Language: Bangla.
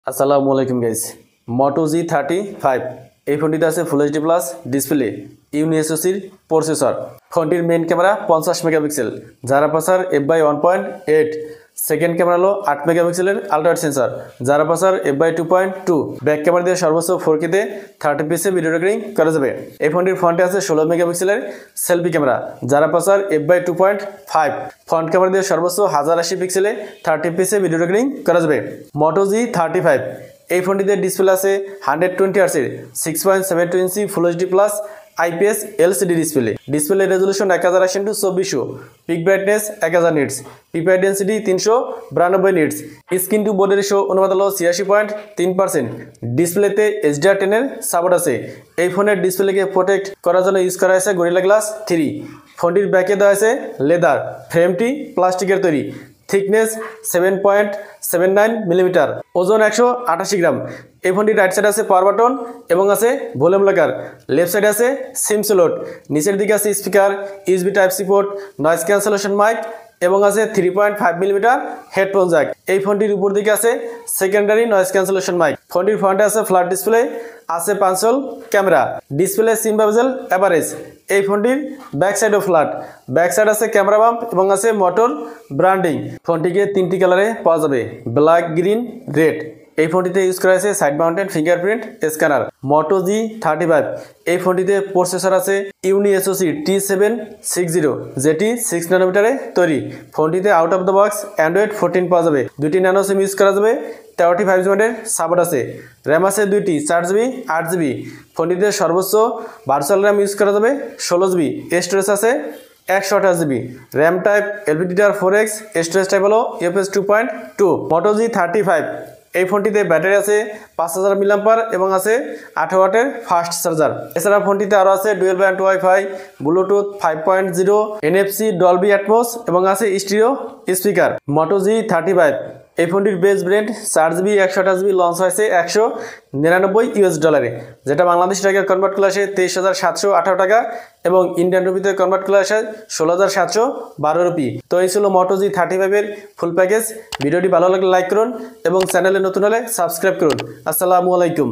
আসসালামু আলাইকুম গাইস। Moto G35 এই ফোনটিতে আছে ফুল এইচডি প্লাস ডিসপ্লে, ইউনিএসওসির প্রসেসর। ফোনটির মেইন ক্যামেরা 50 মেগাপিক্সেল, যার আপারচার f/1.8। সেকেন্ড ক্যামেরা হলো 8 মেগাপিক্সেলের আলট্রা সেন্সর, যার আপারচার f/2.2। ব্যাক ক্যামেরা দিয়ে সর্বোচ্চ 4K তে 30 পিসে ভিডিও রেকর্ডিং করা যাবে। এই ফোনটির ফ্রন্টে আছে 16 মেগাপিক্সেলের সেলফি ক্যামেরা, যার আপারচার f/2.5। ফ্রন্ট ক্যামেরা দিয়ে সর্বোচ্চ 1080 পিক্সেলে 30 পিসে ভিডিও রেকর্ডিং করা যাবে। Moto G35 এই ফোনটিতে ডিসপ্লে আছে 120 হার্টজের 6.72 ইঞ্চি full HD plus IPS LCD display. Display resolution 1080x2400, peak brightness 1000 nits, PPI density 392 nits. Screen to board ratio অনুপাত হলো 86.3%। ডিসপ্লেতে HDR10 এর সাপোর্ট আছে। এই ফোনের ডিসপ্লেকে প্রোটেক্ট করার জন্য ইউজ করা হয়েছে গরিলা গ্লাস 3। ফোনটির ব্যাকে দেওয়া আছে লেদার, ফ্রেমটি প্লাস্টিকের তৈরি। থিকনেস 7.79 মিলিমিটার, ওজন 188 গ্রাম। এই ফোনটির রাইট সাইডে আছে পাওয়ার বাটন এবং আছে ভলিউম লকার। লেফট সাইডে আছে সিম স্লট। নিচের দিকে আছে speaker, USB type C port, noise cancellation mic এবং আছে 3.5 মিলিমিটার হেডফোন জ্যাক। এই ফোনটির উপর দিকে আছে সেকেন্ডারি নয়েজ ক্যান্সেলেশন মাইক। ফোনটির ফ্রন্টে আছে ফ্ল্যাট ডিসপ্লে, আছে পাঁচল ক্যামেরা, ডিসপ্লে সিম বেজেল অ্যাভারেজ। এই ফোনটির ব্যাক সাইডও ফ্ল্যাট, ব্যাক সাইড আছে ক্যামেরা বাম্প এবং আছে মোটর ব্র্যান্ডিং। ফোনটিকে 3টি কালারে পাওয়া যাবে, ব্ল্যাক, গ্রিন, রেড। এই ফোনটিতে ইউজ করা হয়েছে side mounted fingerprint scanner. Moto G35 এই ফোনটিতে প্রসেসর আছে ইউনিএসওসি T760, যেটি 6 ন্যানোমিটারে তৈরি। ফোনটিতে out of the box Android 14 পাওয়া যাবে। 2টি ন্যানো সিম ইউজ করা যাবে। 13টি 5G এর সাপোর্ট আছে। র্যাম আছে 2টি, 4GB 8GB। ফোনটিতে সর্বোচ্চ ভার্চুয়াল র্যাম ইউজ করা যাবে 16GB। স্টোরেজ আছে 128GB। RAM type LPDDR4X, storage type হলো UFS 2.2। Moto G35 এই ফোনটিতে ব্যাটারি আছে 5000 mAh এবং আছে 8 ওয়াটের ফাস্ট চার্জার। এছাড়া ফোনটিতে আরও আছে dual band wifi, Bluetooth 5.0, NFC, Dolby atoms এবং আছে স্টিরিও স্পিকার। Moto G35 এই ফোনটির base brand 4GB 128GB launch হয়েছে $199, যেটা বাংলাদেশ টাকায় কনভার্ট করলে আসে 23,718 টাকা এবং ইন্ডিয়ান রুপিতে কনভার্ট করলে আসে 16,712 রুপি। তো এই ছিল Moto G35 এর ফুল প্যাকেজ। ভিডিওটি ভালো লাগলে লাইক করুন এবং চ্যানেলে নতুন হলে সাবস্ক্রাইব করুন। আসসালামু আলাইকুম।